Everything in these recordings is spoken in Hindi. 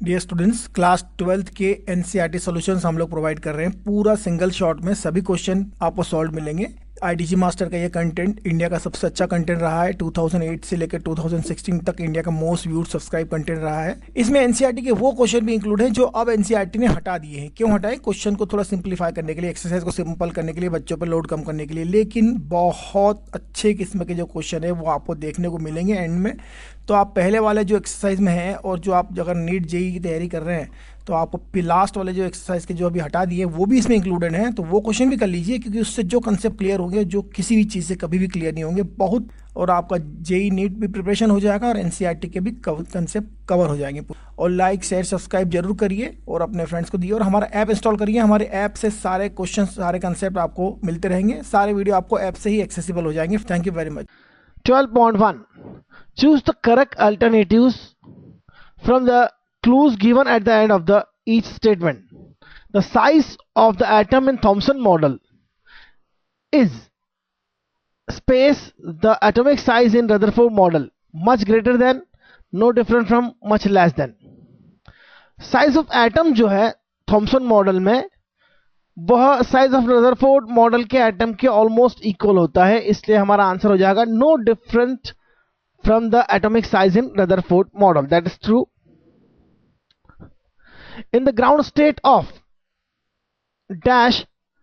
डियर स्टूडेंट्स, क्लास 12th के एनसीईआरटी सॉल्यूशंस हम लोग प्रोवाइड कर रहे हैं। पूरा सिंगल शॉट में सभी क्वेश्चन आपको सॉल्व मिलेंगे। आईटीजी मास्टर का ये कंटेंट इंडिया का सबसे अच्छा कंटेंट रहा है। 2008 से लेकर 2016 तक इंडिया का मोस्ट व्यूड सब्सक्राइब कंटेंट रहा है। इसमें एनसीईआरटी के वो क्वेश्चन भी इंक्लूड हैं जो अब एनसीईआरटी ने हटा दिए हैं। क्यों हटाए? क्वेश्चन को थोड़ा सिंप्लीफाई करने के लिए, एक्सरसाइज को सिंपल करने के लिए, बच्चों पर लोड कम करने के लिए। लेकिन बहुत अच्छे किस्म के जो क्वेश्चन है वो आपको देखने को मिलेंगे एंड में। तो आप पहले वाले जो एक्सरसाइज में हैं, और जो आप अगर नीट जेई की तैयारी कर रहे हैं तो आप फिर लास्ट वाले जो एक्सरसाइज के जो अभी हटा दिए वो भी इसमें इंक्लूडेड हैं। तो वो क्वेश्चन भी कर लीजिए, क्योंकि उससे जो कंसेप्ट क्लियर होंगे जो किसी भी चीज़ से कभी भी क्लियर नहीं होंगे बहुत। और आपका जेई नीट भी प्रिपरेशन हो जाएगा और एनसीईआरटी के भी कंसेप्ट कवर हो जाएंगे। और लाइक शेयर सब्सक्राइब जरूर करिए और अपने फ्रेंड्स को दिए, और हमारा ऐप इंस्टॉल करिए। हमारे ऐप से सारे क्वेश्चन, सारे कंसेप्ट आपको मिलते रहेंगे। सारे वीडियो आपको ऐप से ही एक्सेसिबल हो जाएंगे। Thank you very much. 12.1 Choose the correct alternatives from the clues given at the end of each statement. The size of the atom in Thomson model is space the atomic size in Rutherford model much greater than, no different from, much less than. Size of atom जो है थॉमसन मॉडल में वह साइज ऑफ रदरफोर्ड मॉडल के एटम के ऑलमोस्ट इक्वल होता है, इसलिए हमारा आंसर हो जाएगा no different from the atomic size in Rutherford model. That is true. In the ground state of dash,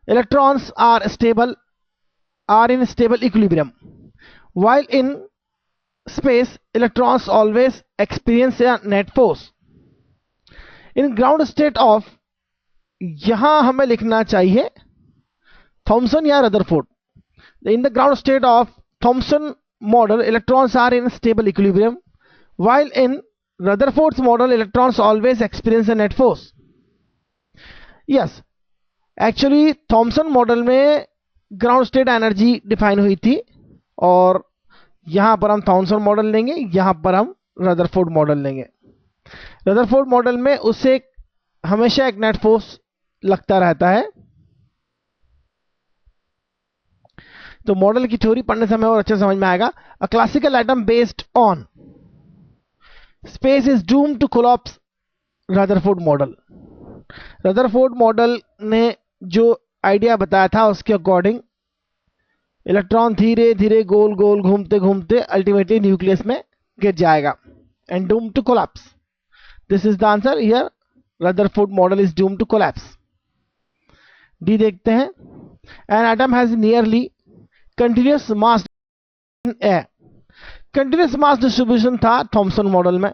electrons are in stable equilibrium, while in space electrons always experience a net force. In ground state of, यहां हमें लिखना चाहिए थॉमसन या Rutherford. In the ground state of Thomson model, electrons are in stable equilibrium, while in Rutherford's model electrons always experience a net force. Yes, actually Thompson model में ग्राउंड स्टेट एनर्जी डिफाइन हुई थी, और यहां पर हम थॉमसन मॉडल लेंगे, यहां पर हम रदरफोर्ड मॉडल लेंगे. रदरफोर्ड मॉडल में उसे हमेशा एक नेट फोर्स लगता रहता है. तो मॉडल की थ्योरी पढ़ने से हमें और अच्छे समझ में आएगा. A classical atom based on space is doomed to collapse. Rutherford model, Rutherford model ने जो आइडिया बताया था उसके अकॉर्डिंग इलेक्ट्रॉन धीरे धीरे गोल गोल घूमते घूमते अल्टीमेटली न्यूक्लियस में गिर जाएगा and doomed to collapse. This is the answer here. Rutherford model is doomed to collapse. D देखते हैं. An atom has nearly continuous mass in a. Continuous mass distribution था थॉमसन मॉडल में,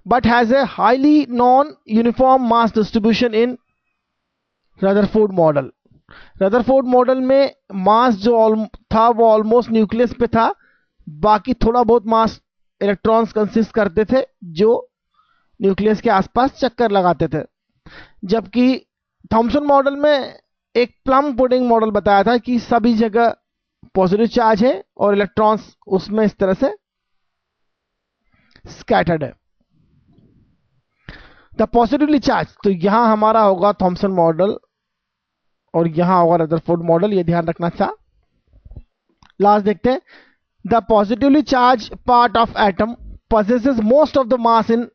but has a highly non uniform mass distribution in Rutherford model. Rutherford model में मास जो था वो ऑलमोस्ट न्यूक्लियस पे था, बाकी थोड़ा बहुत मास इलेक्ट्रॉन्स कंसिस्ट करते थे जो न्यूक्लियस के आसपास चक्कर लगाते थे. जबकि थॉमसन मॉडल में एक प्लम पुडिंग मॉडल बताया था कि सभी जगह पॉजिटिव चार्ज है और इलेक्ट्रॉन्स उसमें इस तरह से स्कैटर्ड है. द पॉजिटिवली चार्ज, तो यहां हमारा होगा थॉमसन मॉडल और यहां होगा रदरफोर्ड मॉडल, ये ध्यान रखना था. लास्ट देखते हैं. The positively charge part of atom possesses most of the mass in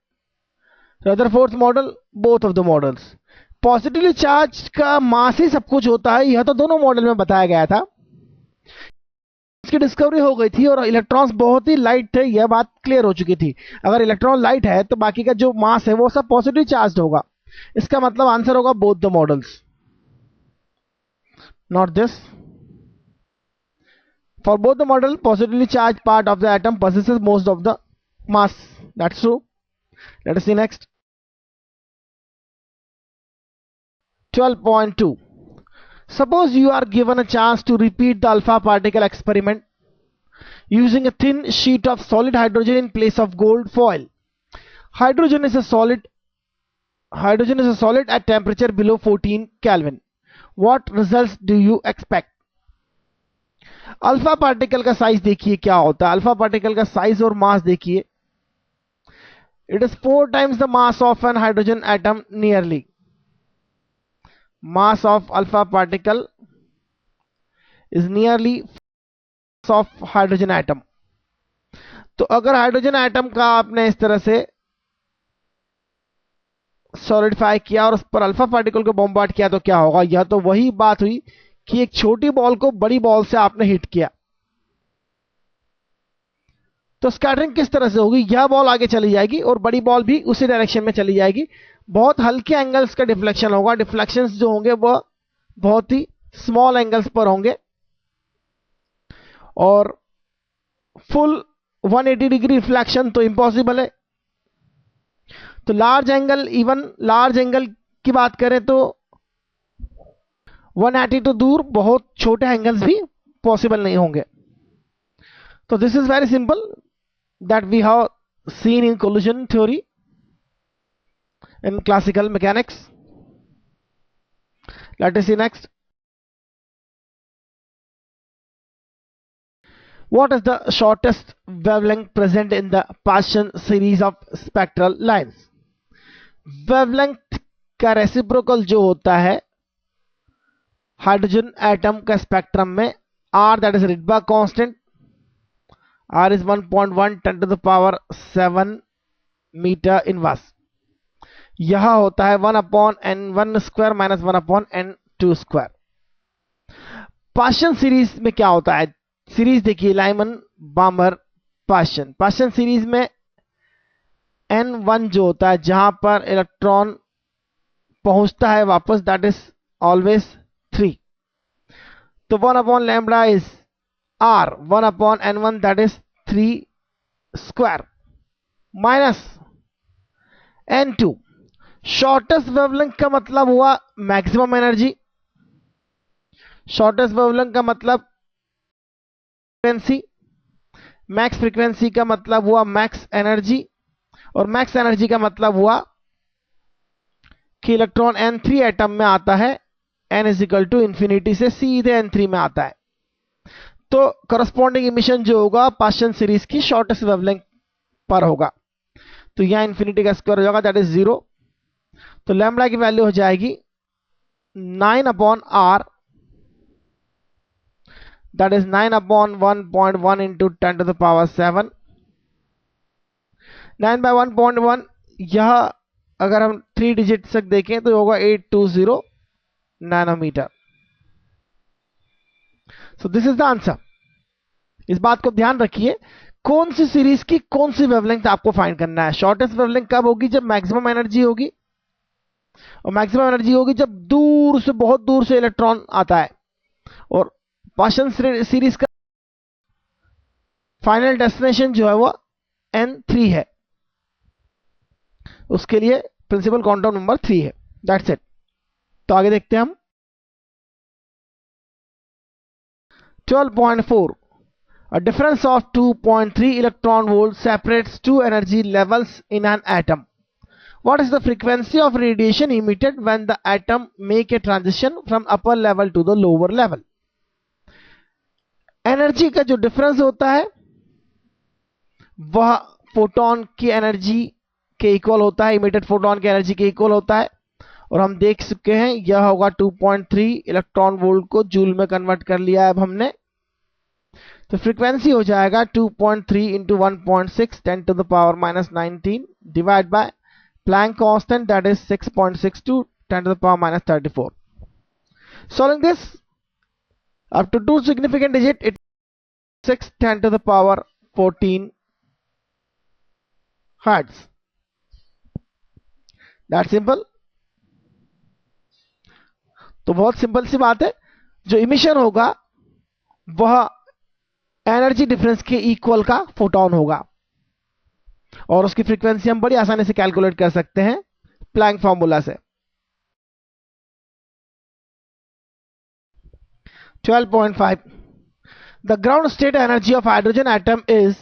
Rutherford's model, both of the models. Positively charge का मास ही सब कुछ होता है, यह तो दोनों मॉडल में बताया गया था. इसकी डिस्कवरी हो गई थी और इलेक्ट्रॉन्स बहुत ही लाइट थे, यह बात क्लियर हो चुकी थी. अगर इलेक्ट्रॉन लाइट है तो बाकी का जो मास है वो सब पॉजिटिव चार्ज होगा. इसका मतलब आंसर होगा both the models, not this. For both the model positively charge part of the atom possesses most of the mass. That's true. Let us see next. 12.2 Suppose you are given a chance to repeat the alpha particle experiment using a thin sheet of solid hydrogen in place of gold foil. Hydrogen is a solid at temperature below 14 Kelvin. What results do you expect? Alpha particle का साइज देखिए क्या होता है. अल्फा पार्टिकल का साइज और मास देखिए. It is 4 times the mass of an hydrogen atom nearly. Mass of alpha particle is nearly mass of hydrogen atom. तो अगर हाइड्रोजन एटम का आपने इस तरह से सॉलिडिफाई किया और उस पर अल्फा पार्टिकल को बॉम्बार्ड किया तो क्या होगा? यह तो वही बात हुई कि एक छोटी बॉल को बड़ी बॉल से आपने हिट किया। तो स्कैटरिंग किस तरह से होगी? यह बॉल आगे चली जाएगी और बड़ी बॉल भी उसी डायरेक्शन में चली जाएगी। बहुत हल्के एंगल्स का डिफ्लेक्शन होगा। डिफ्लेक्शंस जो होंगे वह बहुत ही स्मॉल एंगल्स पर होंगे और फुल 180 डिग्री रिफ्लेक्शन तो इम्पॉसिबल है। तो large angle, even large angle की बात करें तो 180 तो दूर, बहुत छोटे एंगल्स भी पॉसिबल नहीं होंगे। तो this is very simple that we have seen in collision theory in classical mechanics. Let us see next. What is the shortest wavelength present in the Paschen series of spectral lines? Wavelength का रेसिप्रोकल जो होता है हाइड्रोजन एटम का स्पेक्ट्रम में, R that is Rydberg constant, R is 1.1 10 to the power 7 metre inverse. यह होता है 1/n1 square minus 1/n2 square. Paschen series में क्या होता है? सीरीज देखिए, लाइमन बामर पाशन सीरीज में n1 जो होता है जहां पर इलेक्ट्रॉन पहुंचता है वापस, दैट इज ऑलवेज 3। तो 1/λ is r 1/n1 that is 3 square minus n2। Shortest wavelength का मतलब हुआ मैक्सिमम एनर्जी। शॉर्टेस्ट वेवलेंथ का मतलब फ्रीक्वेंसी, मैक्स फ्रीक्वेंसी का मतलब हुआ मैक्स एनर्जी, और मैक्स एनर्जी का मतलब हुआ कि इलेक्ट्रॉन n3 एटम में आता है, n is equal to infinity से सीधे n3 में आता है। तो करस्पॉन्डिंग इमिशन जो होगा पाशन सीरीज की शॉर्टेस्ट वेवलेंथ पर होगा। तो यहां इंफिनिटी का स्क्वायर हो जाएगा, दैट इज 0। तो लैम्ब्डा की वैल्यू हो जाएगी 9/r, that is 9/1.1 into 10 to the power 7। 9/1.1, यह अगर हम 3 डिजिट तक देखें तो होगा 820 nanometre. So this is the answer. इस बात को ध्यान रखिए, कौन सी सीरीज की कौन सी वेवलेंथ आपको फाइंड करना है। शॉर्टेस्ट वेवलेंथ कब होगी? जब मैक्सिमम एनर्जी होगी, और मैक्सिमम एनर्जी होगी जब दूर से, बहुत दूर से इलेक्ट्रॉन आता है। और पाशन सीरीज का फाइनल डेस्टिनेशन जो है वो n3 है, उसके लिए प्रिंसिपल क्वांटम नंबर 3 है। That's it. तो आगे देखते हैं हम 12.4। A difference of 2.3 electron volts separates two energy levels in an atom. What is the frequency of radiation emitted when the atom make a transition from upper level to the lower level? Energy का जो डिफरेंस होता है वह फोटोन की एनर्जी के इक्वल होता है, इमिटेड फोटोन की एनर्जी के इक्वल होता है। और हम देख चुके हैं यह होगा 2.3 इलेक्ट्रॉन वोल्ट को जूल में कन्वर्ट कर लिया है अब हमने। तो फ्रीक्वेंसी हो जाएगा 2.3 into 1.6 10 to the power minus 19 divide by Planck constant that is 6.62 10 to the power minus 34. Solving this up to 2 significant digit, it 6 10 to the power 14 hertz. That's simple. तो बहुत सिंपल सी बात है, जो इमिशन होगा वह एनर्जी डिफरेंस के इक्वल का फोटोन होगा, और उसकी फ्रीक्वेंसी हम बड़ी आसानी से कैलकुलेट कर सकते हैं प्लैंक फॉर्मूला से। 12.5 The ground state energy of hydrogen atom is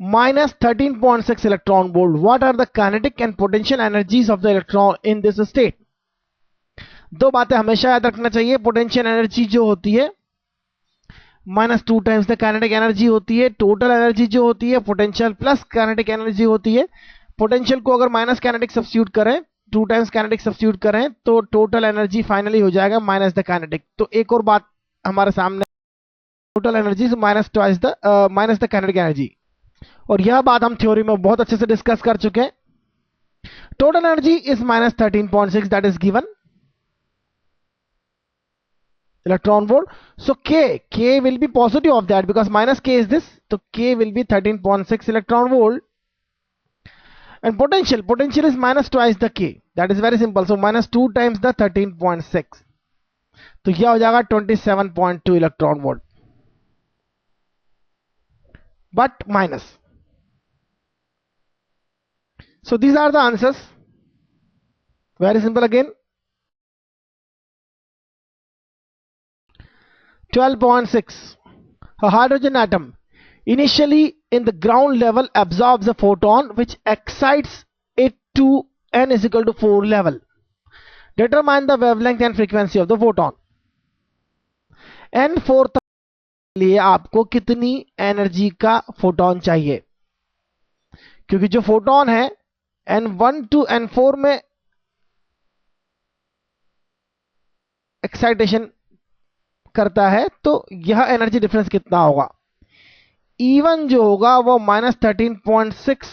minus 13.6 electron volt. What are the kinetic and potential energies of the electron in this state? दो बातें हमेशा याद रखना चाहिए। पोटेंशियल एनर्जी जो होती है -2 टाइम्स द काइनेटिक एनर्जी होती है। टोटल एनर्जी जो होती है पोटेंशियल प्लस काइनेटिक एनर्जी होती है। पोटेंशियल को अगर माइनस काइनेटिक सब्स्टिट्यूट करें, 2 टाइम्स काइनेटिक सब्स्टिट्यूट करें, तो टोटल एनर्जी फाइनली हो जाएगा माइनस द काइनेटिक। तो एक और बात हमारे सामने, total energy minus the kinetic energy. और यह बात हम थ्योरी में बहुत अच्छे से डिस्कस कर चुके हैं। total energy is minus 13.6, that is given electron volt. So k will be positive of that because minus k is this, so k will be 13.6 electron volt. And potential is minus twice the k, that is very simple. So minus 2 times the 13.6, तो यह हो जाएगा 27.2 electron volt, but minus. So these are the answers, very simple again. 12.6, a hydrogen atom initially in the ground level absorbs a photon which excites it to n is equal to 4 level. Determine the wavelength and frequency of the photon. n4 तक के लिए आपको कितनी एनर्जी का फोटोन चाहिए, क्योंकि जो फोटोन है n1 to n4 में एक्साइटेशन करता है, तो यह एनर्जी डिफरेंस कितना होगा. E1 जो होगा वो माइनस 13.6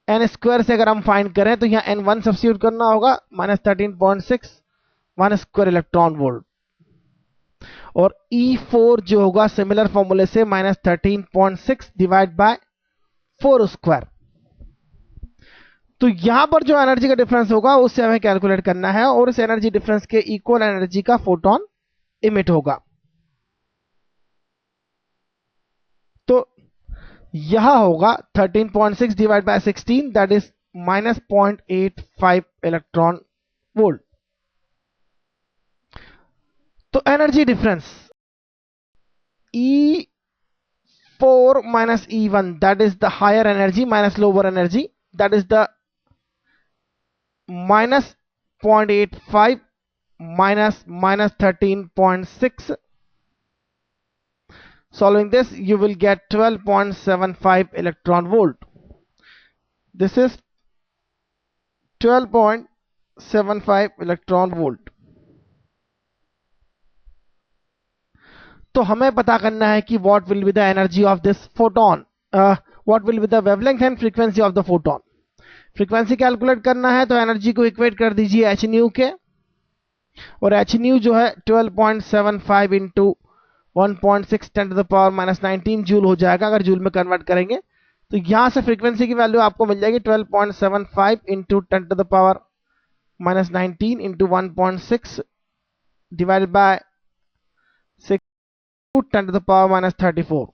एन स्क्वायर से अगर हम फाइंड करें तो यहां n1 सब्स्टिट्यूट करना होगा, माइनस 13.6 1 स्क्वायर इलेक्ट्रॉन वोल्ट. और E4 जो होगा सिमिलर फॉर्मूले से माइनस 13.6 डिवाइड बाय 4 स्क्वायर. तो यहां पर जो एनर्जी का डिफरेंस होगा उससे हमें कैलकुलेट करना है और इस एनर्जी डिफरेंस के इक्वल एनर्जी का फोटोन इमिट होगा. तो यह होगा 13.6 divide by 16, that is minus 0.85 electron volt. तो energy difference E4 minus E1, that is the higher energy minus lower energy, that is the minus 0.85 minus 13.6. Solving this you will get 12.75 electron volt. This is 12.75 electron volt. तो हमें पता करना है कि what will be the energy of this photon, what will be the wavelength and frequency of the photon. Frequency calculate करना है तो एनर्जी को इक्वेट कर दीजिए एच न्यू के, और एच न्यू जो है 12.75 into 1.6 10 to the power minus 19 joule हो जाएगा अगर जूल में कन्वर्ट करेंगे. तो यहां से फ्रीक्वेंसी की वैल्यू आपको मिल जाएगी 12.75 into 10 to the power minus 19 into 1.6 divided by 6 10 to the power minus 34.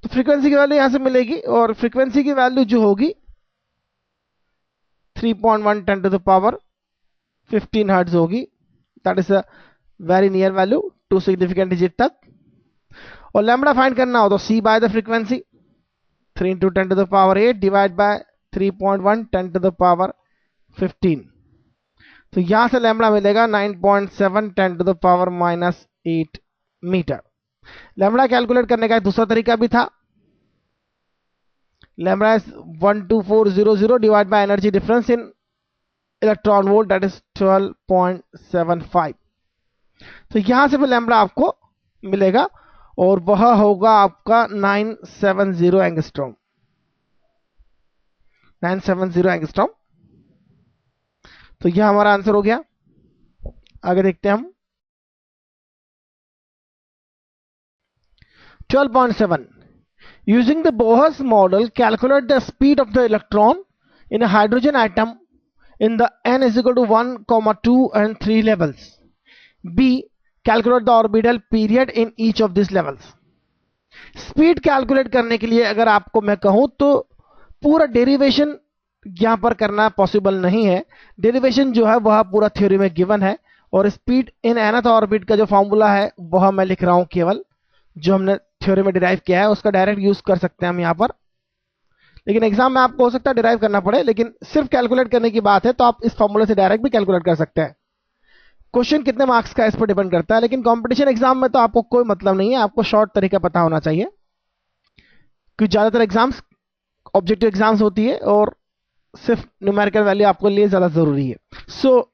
तो फ्रीक्वेंसी की वैल्यू यहां से मिलेगी और फ्रीक्वेंसी की वैल्यू जो होगी 3.1 10 टू द पावर 15 हर्ट्ज होगी. That is a very near value, 2 significant digit तक. और लैम्बडा फाइंड करना हो तो c by the frequency 3 into 10 to the power 8 divide by 3.1 10 to the power 15. तो यहां से लैम्बडा मिलेगा 9.7 10 to the power minus 8 metre. Lambda calculate करने का एक दूसरा तरीका भी था. Lambda is 12400 divide by energy difference in electron volt, that is 12.75. तो यहां से भी लैम्बडा आपको मिलेगा और वह होगा आपका 970 एंगस्ट्रॉम. 970 एंगस्ट्रॉम. तो यह हमारा आंसर हो गया. आगे देखते हैं हम. 12.7, using the Bohr's model calculate the speed of the electron in a hydrogen atom in the n is equal to 1, 2 and 3 levels. B, calculate the orbital period in each of these levels. Speed calculate करने के लिए अगर आपको मैं कहूं तो पूरा डेरिवेशन यहां पर करना पॉसिबल नहीं है. डेरिवेशन जो है वह पूरा थ्योरी में गिवन है और स्पीड इन nth ऑर्बिट का जो फॉर्मूला है वह मैं लिख रहा हूं, केवल जो हमने थ्योरी में डिराइव किया है उसका डायरेक्ट यूज कर सकते हैं हम यहां पर. लेकिन एग्जाम में आपको हो सकता है डिराइव करना पड़े, लेकिन सिर्फ कैलकुलेट करने की बात है तो आप इस फॉर्मूले से डायरेक्ट भी कैलकुलेट कर सकते हैं. क्वेश्चन कितने मार्क्स का इस पर डिपेंड करता है, लेकिन कंपटीशन एग्जाम में तो आपको कोई मतलब नहीं है, आपको शॉर्ट तरीका पता होना चाहिए क्योंकि ज्यादातर एग्जाम्स ऑब्जेक्टिव एग्जाम्स होती है और सिर्फ न्यूमेरिकल वैल्यू आपको लिए ज्यादा जरूरी है. So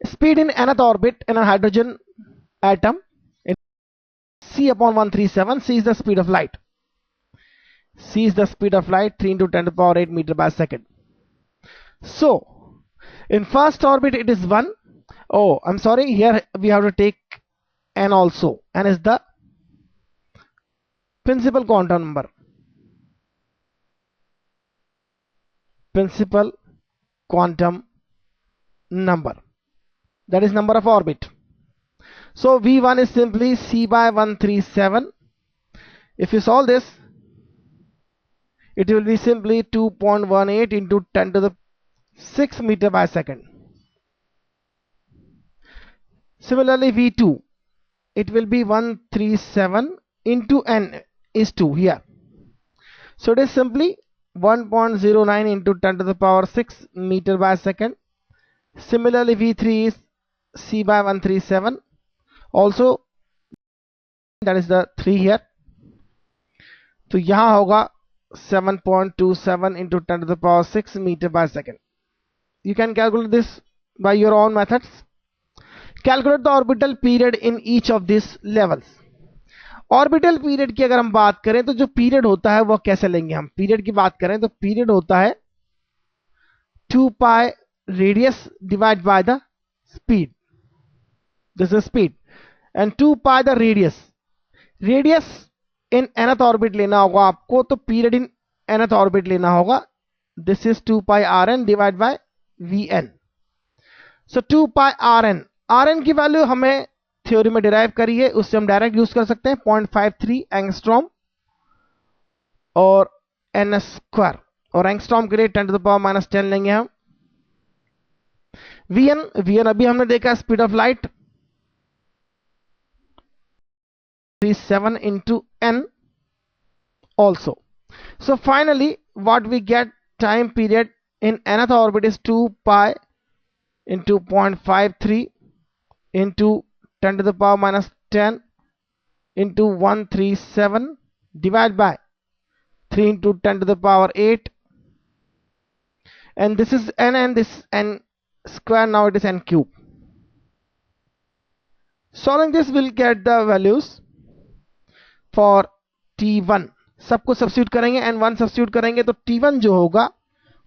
speed in nth orbit in hydrogen atom c upon 137, c is the speed of light. c is the speed of light, 3 into 10 to the power 8 meter by second. So in first orbit it is 1. Oh, I'm sorry, here we have to take n also. N is the principal quantum number. Principal quantum number. That is number of orbit. So V1 is simply C by 137. If you solve this, it will be simply 2.18 into 10 to the 6 meter by second. Similarly, V2, it will be 137 into n is 2 here. So it is simply 1.09 into 10 to the power 6 meter by second. Similarly, V3 is C by 137. Also, that is the 3 here. तो यहाँ होगा 7.27 into 10 to the power 6 meter by second. You can calculate this by your own methods. Calculate the orbital period in each of these levels. Orbital period की अगर हम बात करें तो जो पीरियड होता है वो कैसे लेंगे हम? पीरियड की बात करें तो पीरियड होता है 2 पाई radius divide by the speed. This is speed and 2 pi the radius. Radius in nth orbit लेना होगा आपको, तो पीरियड इन nth ऑर्बिट लेना होगा. This is 2 pi rn divide by vn. So 2 pi rn की वैल्यू हमें थ्योरी में डिराइव करी है, उससे हम डायरेक्ट यूज कर सकते हैं 0.53 एंगस्ट्रॉम और n स्क्वायर, और एंगस्ट्रॉम के लिए 10 टू द पावर माइनस 10 लेंगे हम. vn अभी हमने देखा speed of light 37 into n also. So finally what we get time period in nth orbit is 2 pi into 0.53 into 10 to the power minus 10 into 137 divided by 3 into 10 to the power 8, and this is n and this n square, now it is n cube. Solving this will get the values for t1. सबको सब्स्टिट्यूट करेंगे, n1 सब्स्टिट्यूट करेंगे तो t1 जो होगा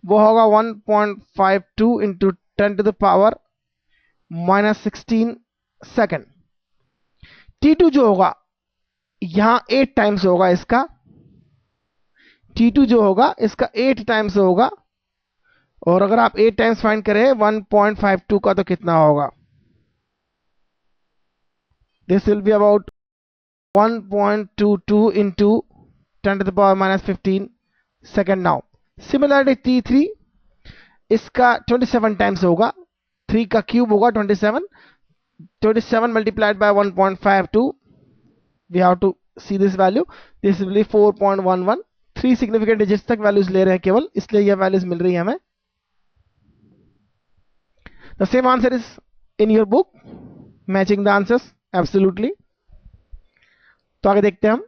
वो होगा 1.52 into 10 to the power minus 16 second. t2 जो होगा यहां 8 टाइम्स होगा इसका. t2 जो होगा इसका 8 टाइम्स होगा, और अगर आप 8 टाइम्स फाइंड करें 1.52 का तो कितना होगा? This will be about 1.22 into 10 to the power minus 15 second now. Similarly t3 इसका 27 टाइम्स होगा, 3 का क्यूब होगा 27 multiplied by 1.52. we have to see this value. this will be 4.11. 3 significant digits तक वैल्यूज ले रहे हैं केवल, इसलिए यह वैल्यूज मिल रही है हमें. the same answer is in your book, matching the answers absolutely. तो आगे देखते हैं हम.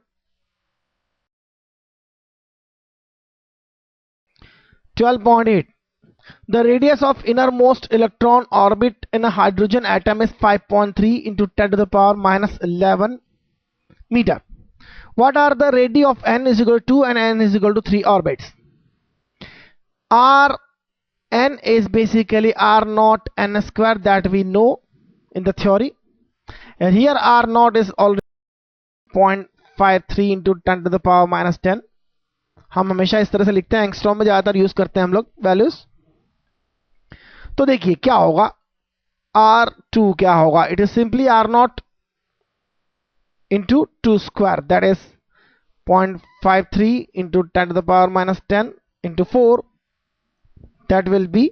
12.8. The radius of innermost electron orbit in a hydrogen atom is 5.3 into 10 to the power minus 11 meter. What are the radii of n is equal to 2 and n is equal to 3 orbits? Rn is basically r naught n square that we know in the theory, and here r naught is already 0.53 into 10 to the power minus 10. हम हमेशा इस तरह से लिखते हैं, एंगस्ट्रॉम में ज्यादातर यूज करते हैं हम लोग वैल्यूज. तो देखिए क्या होगा, r2 क्या होगा? It is simply r naught into 2 square, that is 0.53 into 10 to the power minus 10 into 4, that will be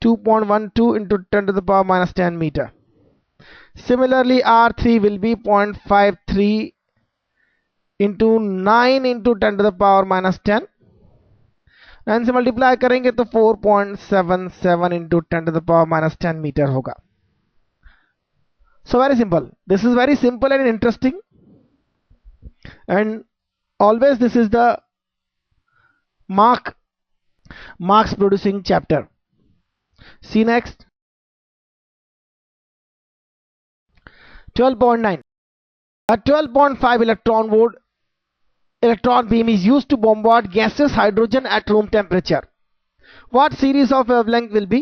2.12 into 10 to the power minus 10 meter. Similarly r3 will be 0.53 into 9 into 10 to the power minus 10. 9 से मल्टीप्लाई करेंगे तो 4.77 into 10 to the power minus 10 meter होगा. So very simple. This is very simple and interesting, and always this is the marks producing chapter. See next. 12.9. A 12.5 electron beam is used to bombard gaseous hydrogen at room temperature. what series of wavelength will be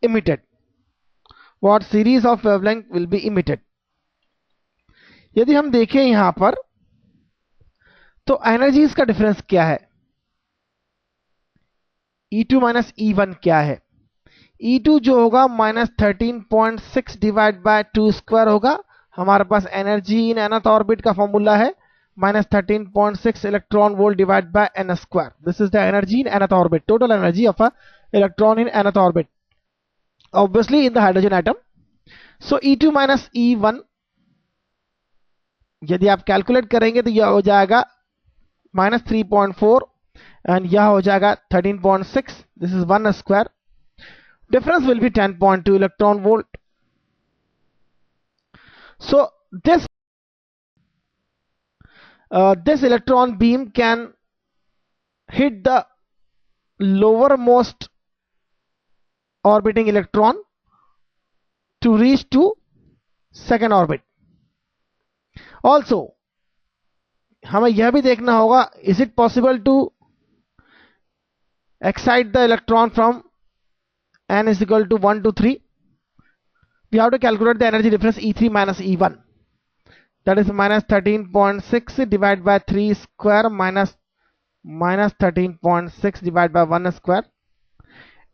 emitted? What series of wavelength will be emitted? यदि हम देखें यहां पर तो एनर्जीज का डिफरेंस क्या है? E2 माइनस E1 क्या है? E2 जो होगा -13.6 डिवाइड बाय 2 स्क्वायर होगा. हमारे पास एनर्जी इन nth ऑर्बिट का फॉर्मूला है -13.6 electron volt divide by n square. This is the energy in nth orbit, total energy of a electron in nth orbit, obviously in the hydrogen atom. So E2 minus E1 यदि आप कैलकुलेट करेंगे तो यह हो जाएगा -3.4 एंड यह हो जाएगा 13.6. This is 1 square. Difference will be 10.2 electron volt. So this electron beam can hit the lowermost orbiting electron to reach to second orbit. Also हमें यह भी देखना होगा, is it possible to excite the electron from n is equal to 1 to 3? We have to calculate the energy difference E3 minus E1. That is minus 13.6 divided by 3 square minus 13.6 divided by 1 square.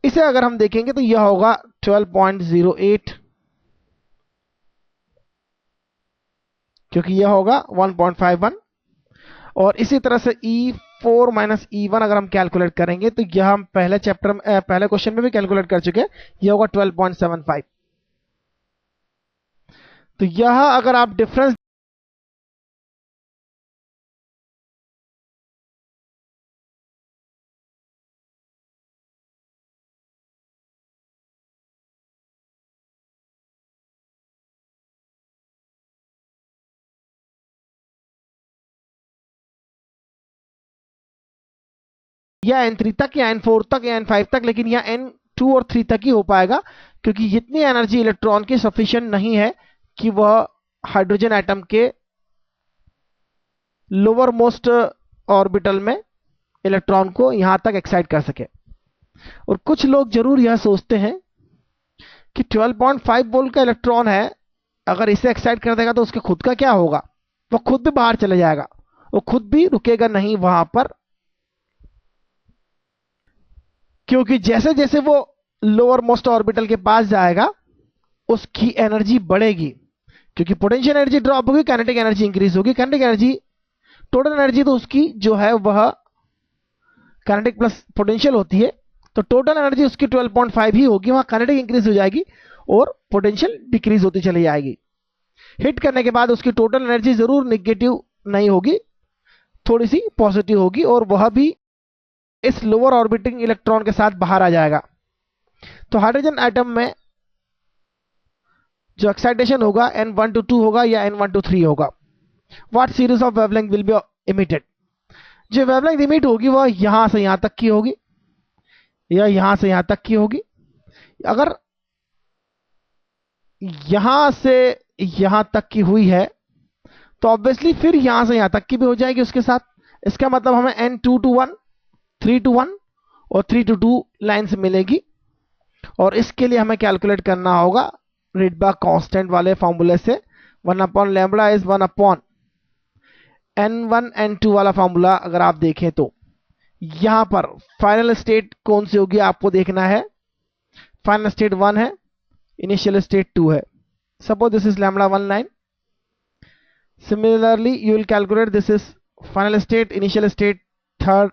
इसे अगर हम देखेंगे तो यह होगा 12.08, क्योंकि यह होगा 1.51. और इसी तरह से E4 माइनस E1 अगर हम कैलकुलेट करेंगे तो यह हम पहले चैप्टर में पहले क्वेश्चन में भी कैलकुलेट कर चुके हैं. यह होगा 12.75. तो यह अगर आप डिफरेंस या N3 तक या N4 तक या N5 तक, लेकिन यह N2 और 3 तक ही हो पाएगा, क्योंकि इतनी एनर्जी इलेक्ट्रॉन की सफिशिएंट नहीं है कि वह हाइड्रोजन एटम के लोअर मोस्ट ऑर्बिटल में इलेक्ट्रॉन को यहां तक एक्साइट कर सके. और कुछ लोग जरूर यह सोचते हैं कि 12.5 वोल्ट का इलेक्ट्रॉन है, अगर इसे एक्साइट कर देगा तो उसके खुद का क्या होगा? वह खुद भी बाहर चले जाएगा, वो खुद भी रुकेगा नहीं वहां पर, क्योंकि जैसे जैसे वो लोअर मोस्ट ऑर्बिटल के पास जाएगा उसकी एनर्जी बढ़ेगी, क्योंकि पोटेंशियल एनर्जी ड्रॉप होगी, काइनेटिक एनर्जी इंक्रीज होगी. काइनेटिक एनर्जी, टोटल एनर्जी तो उसकी जो है वह काइनेटिक प्लस पोटेंशियल होती है, तो टोटल एनर्जी उसकी 12.5 ही होगी. वहां काइनेटिक इंक्रीज हो जाएगी और पोटेंशियल डिक्रीज होती चली जाएगी. हिट करने के बाद उसकी टोटल एनर्जी जरूर नेगेटिव नहीं होगी, थोड़ी सी पॉजिटिव होगी, और वह भी इस लोअर ऑर्बिटिंग इलेक्ट्रॉन के साथ बाहर आ जाएगा. तो हाइड्रोजन एटम में जो एक्साइटेशन होगा N1 to 2 होगा या N1 to 3 होगा. What series of wavelength will be emitted? जो वेवलेंथ इमिट होगी वह यहां से यहां तक की होगी या यहां से यहां तक की होगी. अगर यहां से यहां तक की हुई है तो ऑब्वियसली फिर यहां से यहां तक की भी हो जाएगी उसके साथ. इसका मतलब हमें N2 to 1, 3 to 1 और 3 to 2 लाइन्स मिलेगी. और इसके लिए हमें कैलकुलेट करना होगा रिडबर्ग कांस्टेंट वाले फॉर्मूले से. 1 upon lambda is 1 upon N1 N2 वाला फॉर्मूला अगर आप देखें तो यहां पर फाइनल स्टेट कौन सी होगी आपको देखना है. फाइनल स्टेट 1 है, इनिशियल स्टेट 2 है. Suppose this is lambda 1 line. Similarly you will calculate this is final state, initial state third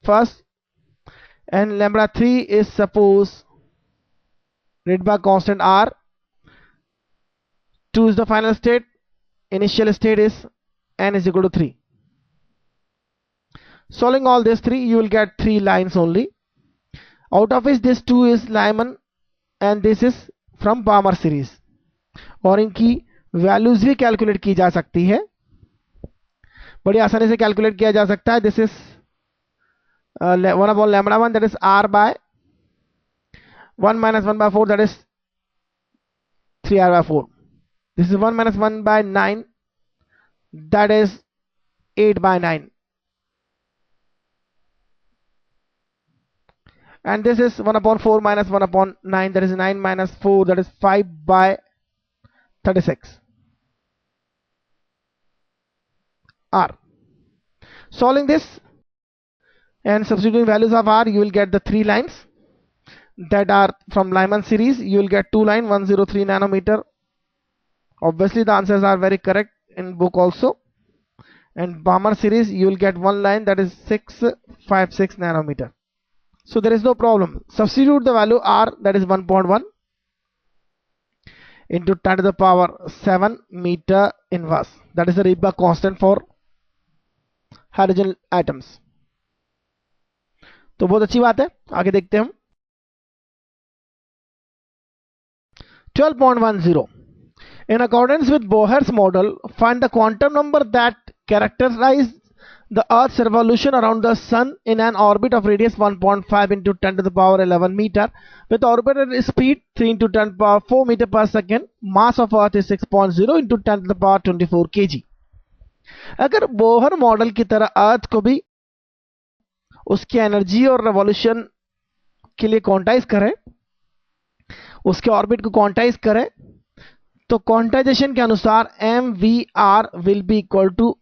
first, and lambda 3 is suppose Rydberg constant R. 2 is the final state, initial state is n is equal to 3. Solving all these three, you will get 3 lines only, out of which this 2 is Lyman and this is from Palmer series. और इनकी वैल्यूज भी कैलकुलेट की जा सकती है, बड़ी आसानी से कैलकुलेट किया जा सकता है. This is 1 upon lambda 1, that is R by 1 minus 1 by 4, that is 3R by 4. This is 1 minus 1 by 9, that is 8 by 9. and this is 1 upon 4 minus 1 upon 9, that is 9 minus 4, that is 5 by 36 r. Solving this and substituting values of r, you will get the 3 lines that are from Lyman series. You will get 2 line 103 nanometer. Obviously the answers are very correct in book also. And Balmer series, you will get 1 line, that is 656 nanometer. So there is no problem. Substitute the value r, that is 1.1 into 10 to the power 7 meter inverse. That is the Rydberg constant for hydrogen atoms. तो बहुत अच्छी बात है. आगे देखते हैं हम. 12.10. In accordance with Bohr's model, find the quantum number that characterizes the Earth's revolution around the Sun in an orbit of radius 1.5 into 10 to the power 11 meter, with orbital speed 3 into 10 to the power 4 meter per second. Mass of Earth is 6.0 into 10 to the power 24 kg. अगर बोहर मॉडल की तरह अर्थ को भी उसकी एनर्जी और रेवोल्यूशन के लिए क्वांटाइज करें, उसके ऑर्बिट को क्वांटाइज करें, तो क्वांटाइजेशन के अनुसार mvr will be equal to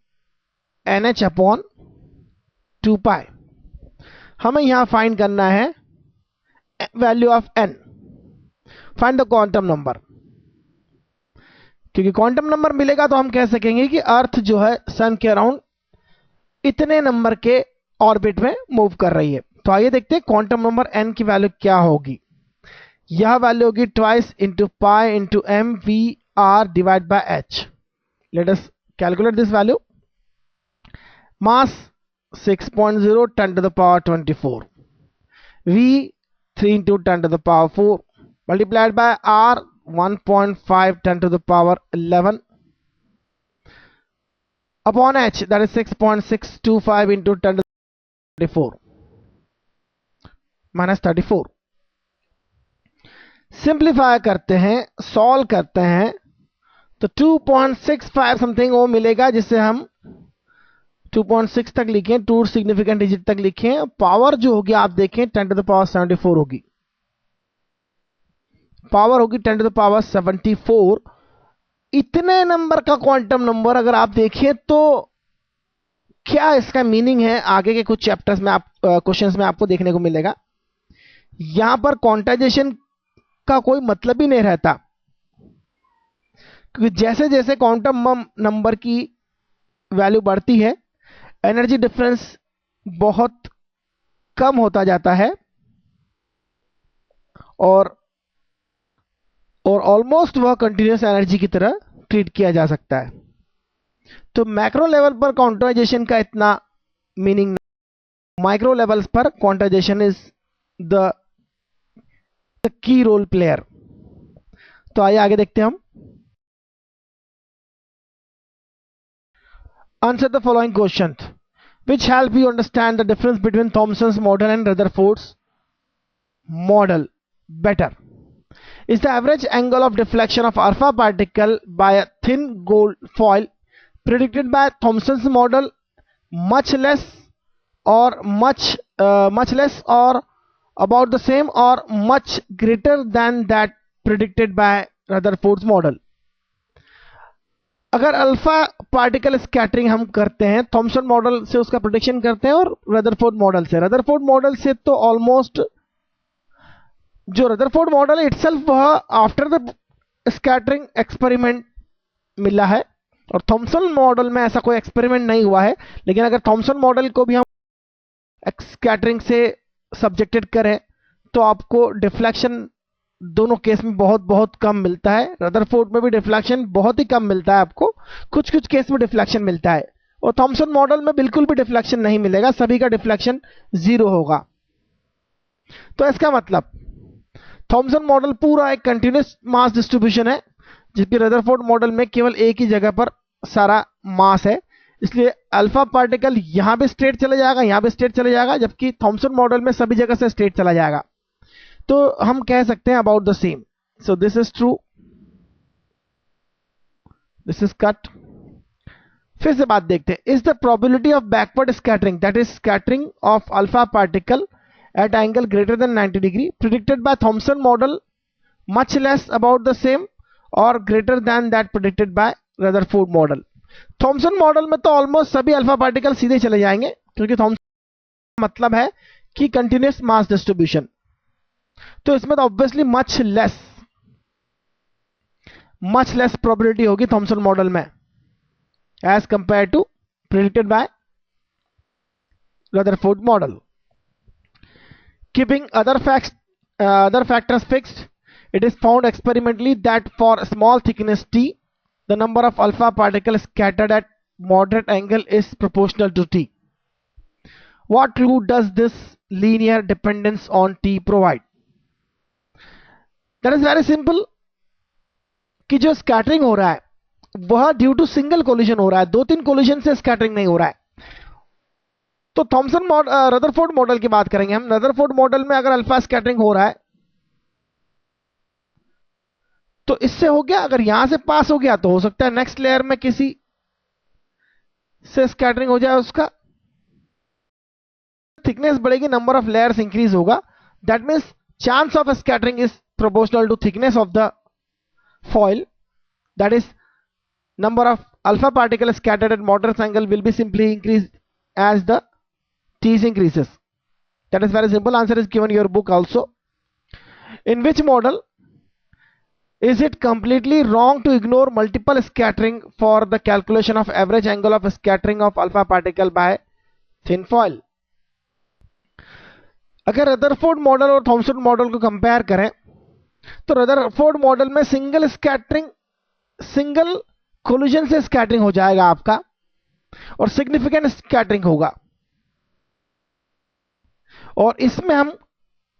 nh upon 2 pi. हमें यहां फाइंड करना है value of n. Find the quantum number. क्योंकि क्वांटम नंबर मिलेगा तो हम कह सकेंगे कि अर्थ जो है सन के अराउंड इतने नंबर के ऑर्बिट में मूव कर रही है. तो आइए देखते हैं क्वांटम नंबर n की वैल्यू क्या होगी. यह वैल्यू होगी twice into pi into M V R divide by H. Let us calculate this value. Mass 6.0 10 to the power 24, v 3 into 10 to the power 4 multiplied by r 1.5 10 to the power 11 upon h, that is 6.625 into 10 to the 34 minus 34. Simplify करते हैं, सॉल्व करते हैं, तो 2.65 समथिंग वो मिलेगा, जिससे हम 2.6 तक लिखें, 2 सिग्निफिकेंट डिजिट तक लिखें. पावर जो होगी आप देखें 10 to the power 74 होगी. पावर होगी 10 to the power 74. इतने नंबर का क्वांटम नंबर अगर आप देखें तो क्या इसका मीनिंग है, आगे के कुछ चैप्टर्स में आप क्वेश्चंस में आपको देखने को मिलेगा. यहां पर क्वांटाइजेशन का कोई मतलब ही नहीं रहता, क्योंकि जैसे जैसे क्वांटम नंबर की वैल्यू बढ़ती है, एनर्जी डिफरेंस बहुत कम होता जाता है और ऑलमोस्ट वह कंटिन्यूअस एनर्जी की तरह ट्रीट किया जा सकता है. तो मैक्रो लेवल पर क्वांटाइजेशन का इतना मीनिंग, माइक्रो लेवल्स पर quantization is the key role player. तो आइए आगे देखते हैं हम. Answer the following questions which help you understand the difference between Thomson's model and Rutherford's model better. Is the average angle of deflection of alpha particle by a thin gold foil predicted by Thomson's model much less or about the same or much greater than that predicted by Rutherford's model? अगर अल्फा पार्टिकल स्कैटरिंग हम करते हैं, थॉमसन मॉडल से उसका प्रेडिक्शन करते हैं और रदरफोर्ड मॉडल से तो ऑलमोस्ट जो रदरफोर्ड मॉडल है इटसेल्फ वह आफ्टर द स्कैटरिंग एक्सपेरिमेंट मिला है, और थॉमसन मॉडल में ऐसा कोई एक्सपेरिमेंट नहीं हुआ है. लेकिन अगर थॉमसन मॉडल को भी हम स्कैटरिंग से सब्जेक्टेड करें तो आपको डिफ्लेक्शन दोनों केस में बहुत बहुत कम मिलता है. रदरफोर्ड में भी डिफ्लेक्शन बहुत ही कम मिलता है, आपको कुछ कुछ केस में डिफ्लेक्शन मिलता है, और थॉमसन मॉडल में बिल्कुल भी डिफ्लेक्शन नहीं मिलेगा, सभी का डिफ्लेक्शन 0 होगा. तो इसका मतलब थॉमसन मॉडल पूरा एक कंटिन्यूअस मास डिस्ट्रीब्यूशन है, जबकि रदरफोर्ड मॉडल में केवल एक ही जगह पर सारा मास है. इसलिए अल्फा पार्टिकल यहां भी स्ट्रेट चले जाएगा, यहां भी स्ट्रेट चले जाएगा, जबकि थॉमसन मॉडल में सभी जगह से स्ट्रेट चला जाएगा. तो हम कह सकते हैं about the same. So this is true, this is cut. फिर से बात देखते हैं. Is the probability of backward scattering, that is scattering of alpha particle at angle greater than 90 degree predicted by Thomson model much less about the same or greater than that predicted by Rutherford model. Thompson model में तो ऑलमोस्ट सभी अल्फा पार्टिकल सीधे चले जाएंगे क्योंकि थॉमसन मतलब है कि कंटिन्यूअस मास डिस्ट्रीब्यूशन, तो इसमें तो ऑब्वियसली मच लेस प्रोबेबिलिटी होगी थॉमसन मॉडल में as compare to predicted by Rutherford model. Keeping other factors fixed, it is found experimentally that for a small thickness t, the number of alpha particles scattered at moderate angle is proportional to t. What clue does this linear dependence on t provide? That is very simple कि जो स्कैटरिंग हो रहा है वह ड्यू टू सिंगल कोलिजन हो रहा है, 2-3 कोलिजन से स्कैटरिंग नहीं हो रहा है. तो थॉमसन रदरफोर्ड मॉडल की बात करेंगे हम. रदरफोर्ड मॉडल में अगर अल्फा स्कैटरिंग हो रहा है तो इससे हो गया, अगर यहां से पास हो गया तो हो सकता है नेक्स्ट लेयर में किसी से स्कैटरिंग हो जाए, उसका थिकनेस बढ़ेगी, नंबर ऑफ लेयर्स इंक्रीज होगा. That means chance of scattering is proportional to thickness of the foil. That is, number of alpha particles scattered at moderate angle will be simply increased as the t increases. That is very simple. Answer is given in your book also. In which model is it completely wrong to ignore multiple scattering for the calculation of average angle of scattering of alpha particle by thin foil? अगर रदरफोर्ड मॉडल और थॉमसन मॉडल को कंपेयर करें तो रदरफोर्ड मॉडल में सिंगल कोलिजन से स्कैटरिंग हो जाएगा आपका और सिग्निफिकेंट स्कैटरिंग होगा, और इसमें हम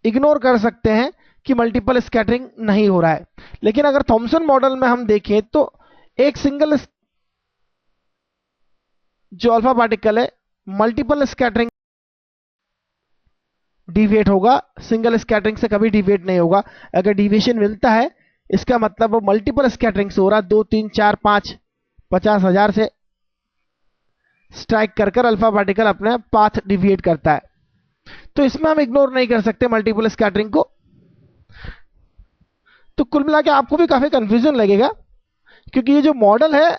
इग्नोर कर सकते हैं कि मल्टीपल स्कैटरिंग नहीं हो रहा है. लेकिन अगर थॉमसन मॉडल में हम देखें तो एक सिंगल जो अल्फा पार्टिकल है मल्टीपल स्कैटरिंग डिविएट होगा, सिंगल स्कैटरिंग से कभी डिविएट नहीं होगा. अगर डिविएशन मिलता है इसका मतलब वो मल्टीपल स्कैटरिंग से हो रहा है, 2 3 4 5 50,000 से स्ट्राइक कर कर अल्फा पार्टिकल अपने पाथ डिविएट करता है. तो इसमें हम इग्नोर नहीं कर सकते मल्टीपल स्कैटरिंग को. तो कुल मिला के आपको भी काफी कंफ्यूजन लगेगा क्योंकि ये जो मॉडल है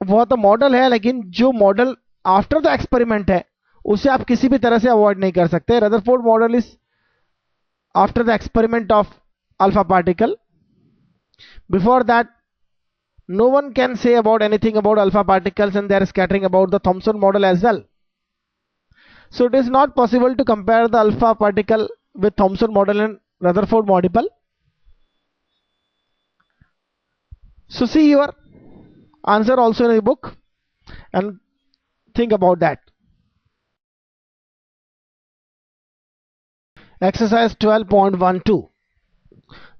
वह तो मॉडल है, लेकिन जो मॉडल आफ्टर द एक्सपेरिमेंट है उसे आप किसी भी तरह से अवॉइड नहीं कर सकते. Rutherford model is after the experiment of alpha particle. Before that no one can say about anything about alpha particles and their scattering about the Thomson model as well. So it is not possible to compare the alpha particle with Thomson model and Rutherford model. So see your answer also in the book and think about that. Exercise 12.12.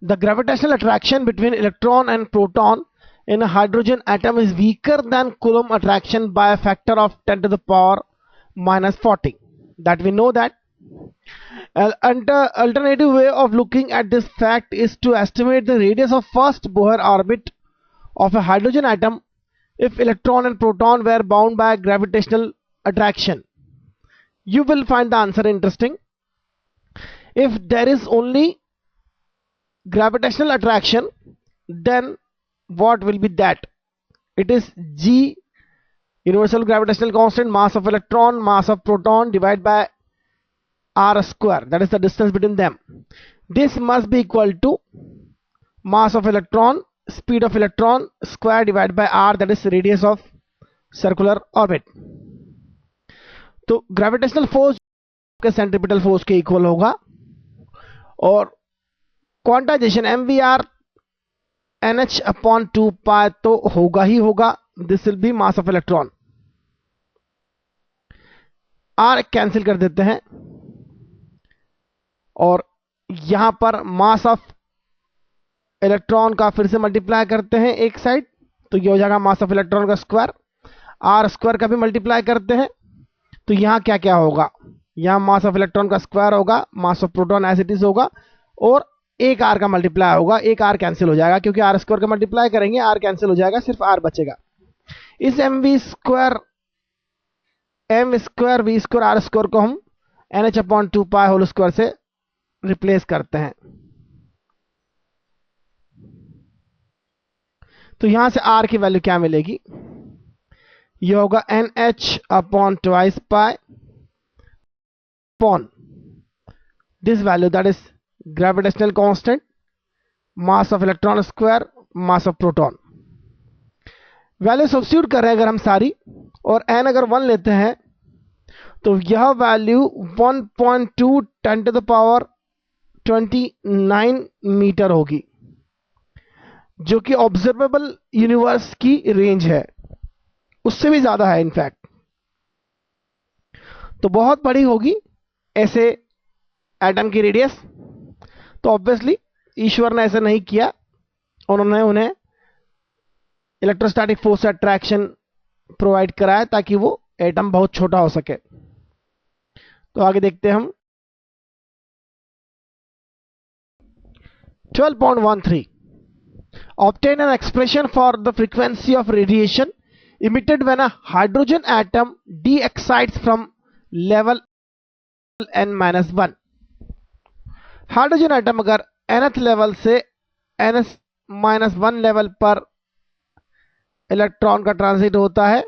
The gravitational attraction between electron and proton in a hydrogen atom is weaker than Coulomb attraction by a factor of 10 to the power minus 40. That we know that. An alternative way of looking at this fact is to estimate the radius of first Bohr orbit of a hydrogen atom if electron and proton were bound by gravitational attraction. You will find the answer interesting. If there is only gravitational attraction, then what will be that? It is G, universal gravitational constant, mass of electron, mass of proton divided by r square, that is the distance between them. This must be equal to mass of electron, speed of electron square divided by r, that is radius of circular orbit. तो ग्रेविटेशनल फोर्स के सेंट्रीपिटल फोर्स के इक्वल होगा और क्वांटाइजेशन mvr nh अपॉन 2 पाई तो होगा ही होगा. This will be mass of electron. r cancel कर देते हैं और यहां पर मास ऑफ इलेक्ट्रॉन का फिर से मल्टीप्लाई करते हैं एक साइड, तो ये हो जाएगा मास ऑफ इलेक्ट्रॉन का स्क्वायर. r स्क्वायर का भी मल्टीप्लाई करते हैं तो यहां क्या क्या होगा, यहां मास ऑफ इलेक्ट्रॉन का स्क्वायर होगा, mass of proton as it is होगा और एक आर का मल्टीप्लाई होगा. एक आर कैंसिल हो जाएगा क्योंकि आर स्क्वायर का मल्टीप्लाई करेंगे, आर कैंसिल हो जाएगा, सिर्फ आर बचेगा. इस M square V square R square को हम NH/2 होल स्क्वायर से रिप्लेस करते हैं। तो यहां से R की वैल्यू क्या मिलेगी? यह होगा NH/2 upon this value, that is gravitational constant, mass of electron square, mass of proton. Value substitute कर रहे हैं अगर हम सारी, और n अगर 1 लेते हैं तो यह वैल्यू 1.2 10⁻29 मीटर होगी, जो कि ऑब्जर्वेबल यूनिवर्स की रेंज है, उससे भी ज्यादा है इनफैक्ट। तो बहुत बड़ी होगी ऐसे एटम की रेडियस। तो ऑब्वियसली ईश्वर ने ऐसा नहीं किया, उन्होंने उन्हें इलेक्ट्रोस्टैटिक फोर्स अट्रैक्शन प्रोवाइड कराया ताकि वो एटम बहुत छोटा हो सके। तो आगे देखते हैं हम 12.13 obtain an expression for the frequency of radiation emitted when a hydrogen atom de-excites from level n-1। Hydrogen atom अगर nth लेवल से n-1 लेवल पर इलेक्ट्रॉन का ट्रांजिट होता है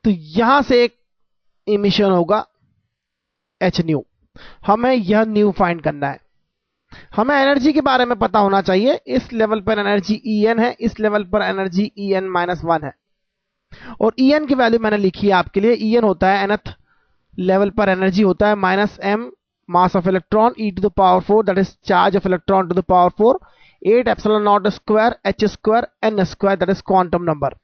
तो यहां से एक इमिशन होगा h न्यू। हमें यह न्यू फाइंड करना है। हमें एनर्जी के बारे में पता होना चाहिए। इस लेवल पर एनर्जी En है, इस लेवल पर एनर्जी En-1 है, और En की वैल्यू मैंने लिखी है आपके लिए। En होता है nth लेवल पर एनर्जी होता है -m mass of electron e⁴, that is charge of electron ⁴ 8 epsilon not square h square n square, that is quantum number.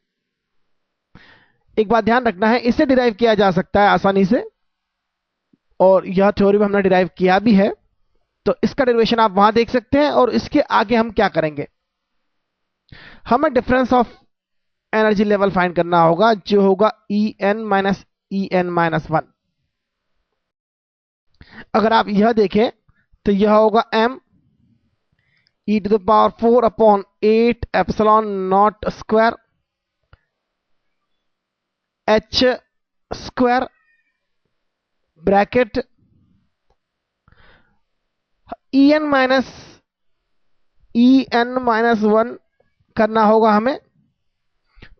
एक बात ध्यान रखना है, इसे डिराइव किया जा सकता है आसानी से, और यह थ्योरी में हमने डिराइव किया भी है, तो इसका डेरिवेशन आप वहां देख सकते हैं। और इसके आगे हम क्या करेंगे, हमें difference of energy level find करना होगा, जो होगा En-1। अगर आप यह देखें तो यह होगा m e⁴ upon 8 epsilon not square h square bracket En-1 करना होगा हमें।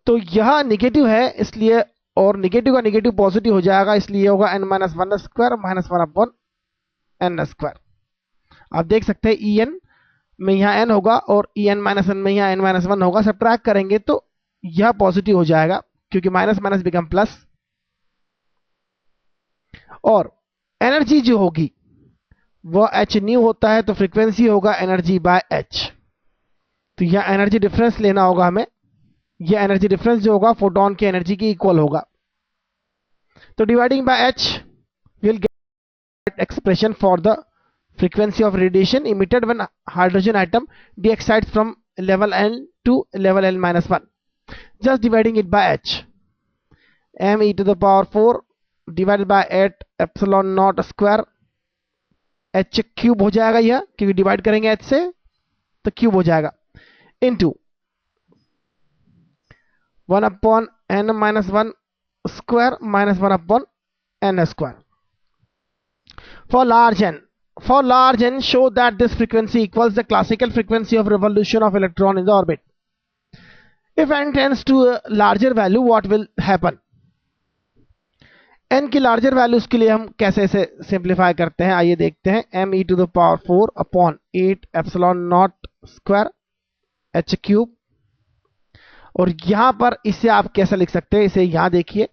तो यह निगेटिव है इसलिए, और निगेटिव का निगेटिव पॉजिटिव हो जाएगा, इसलिए होगा n-1 square -1 upon n square. आप देख सकते हैं En में यहां n होगा और En-1 में यहां n-1 होगा। सब्ट्रैक्ट करेंगे तो यह पॉजिटिव हो जाएगा क्योंकि माइनस माइनस बिकम प्लस, और एनर्जी जो होगी वह h न्यू होता है, तो फ्रीक्वेंसी होगा एनर्जी बाय h। तो यह एनर्जी डिफरेंस लेना होगा हमें। यह एनर्जी डिफरेंस जो होगा फोटोन की एनर्जी की इक्वल होगा। तो dividing by h will get expression for the frequency of radiation emitted when hydrogen atom de-excites from level n to level n-1. Just dividing it by h, m e⁴ divided by 8 epsilon naught square h cube हो जाएगा, यह क्योंकि डिवाइड करेंगे h से तो क्यूब हो जाएगा, into 1 upon n-1 square -1 upon n square. For large n, show that this frequency equals the classical frequency of revolution of electron in the orbit. If n tends to a larger value, what will happen? n की लार्जर वैल्यूज के लिए हम कैसे इसे सिंप्लीफाई करते हैं, आइए देखते हैं। m e⁴ upon 8 epsilon not square h cube, और यहां पर इसे आप कैसे लिख सकते हैं, इसे यहां देखिए,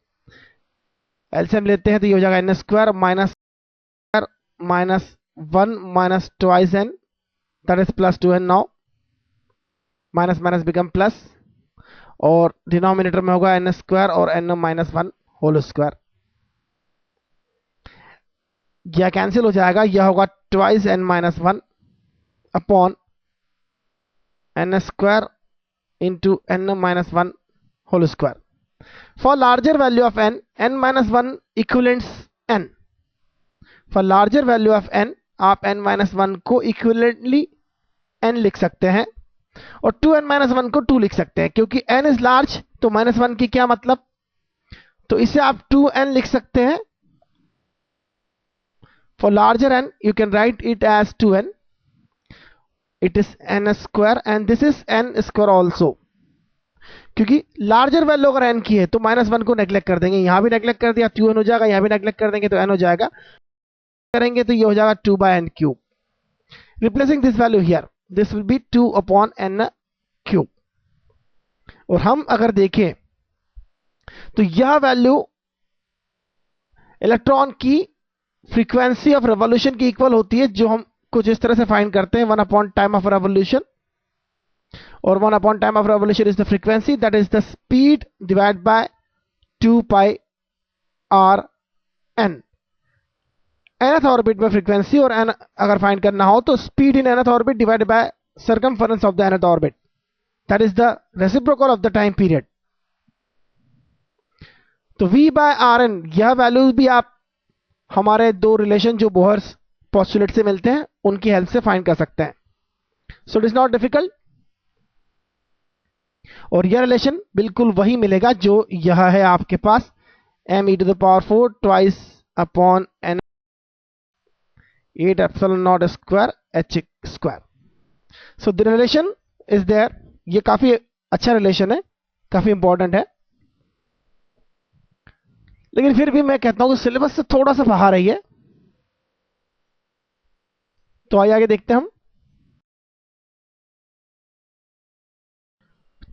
एलसीएम लेते हैं तो ये हो जाएगा n square minus 1 minus twice n, that is plus 2n। Now minus minus become plus, और डिनोमिनेटर में होगा n स्क्वायर और n-1 होल स्क्वायर। यह कैंसिल हो जाएगा, यह होगा twice n-1 upon n square into n-1 whole square. For larger value of n, n-1 equivalents n। For larger value of n, आप n-1 को इक्विवेलेंटली n लिख सकते हैं, और 2n-1 को 2 लिख सकते हैं, क्योंकि n इज लार्ज तो -1 की क्या मतलब, तो इसे आप 2n लिख सकते हैं। For larger n, you can write it as 2n. It is n square and this is n square also. क्योंकि लार्जर वैल्यू अगर n की है तो -1 को नेग्लेक्ट कर देंगे, यहां भी नेग्लेक्ट कर दिया 2n हो जाएगा, यहां भी नेग्लेक्ट कर देंगे तो n हो जाएगा, करेंगे तो ये हो जाएगा 2/n cube. Replacing this value here, this will be 2/n cube. और हम अगर देखें तो यह वैल्यू इलेक्ट्रॉन की फ्रीक्वेंसी ऑफ रेवोल्यूशन की इक्वल होती है, जो हम कुछ इस तरह से फाइंड करते हैं 1 टाइम ऑफ रेवोल्यूशन, और 1 time of revolution is the frequency, that is the speed divide by 2 pi R N. nth orbit में फ्रीक्वेंसी और n अगर फाइंड करना हो तो speed in nth orbit divide by circumference of the nth orbit, that is the reciprocal of the time period. तो v बाय आर एन, यह वैल्यूज भी आप हमारे दो रिलेशन जो बोहर्स पोस्टुलेट से मिलते हैं उनकी हेल्प से फाइंड कर सकते हैं. So it is not difficult. और यह रिलेशन बिल्कुल वही मिलेगा जो यह है आपके पास m⁴ twice upon n 8 epsilon naught square h square. So the relation is there. ये काफी अच्छा रिलेशन है, काफी इंपॉर्टेंट है, लेकिन फिर भी मैं कहता हूं कि सिलेबस से थोड़ा सा बाहर है ये. तो आइए आगे देखते हैं हम.